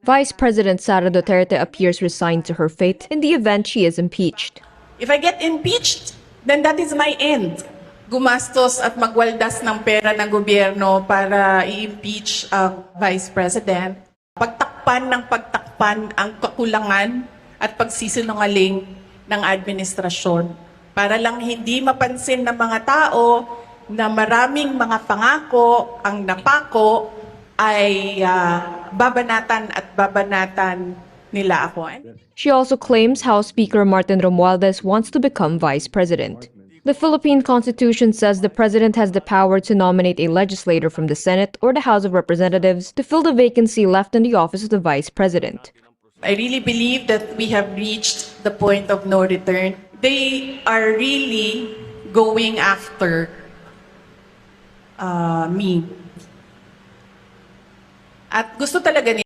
Vice President Sara Duterte appears resigned to her fate in the event she is impeached. If I get impeached, then that is my end. Gumastos at magwaldas ng pera ng gobyerno para i-impeach ang Vice President. Pagtakpan ang kakulangan at pagsisinungaling ng administrasyon para lang hindi mapansin ng mga tao na maraming mga pangako ang napako ay babanatan at babanatan nila ako. She also claims House Speaker Martin Romualdez wants to become vice president. The Philippine Constitution says the president has the power to nominate a legislator from the Senate or the House of Representatives to fill the vacancy left in the office of the vice president. I really believe that we have reached the point of no return. They are really going after me. At gusto talaga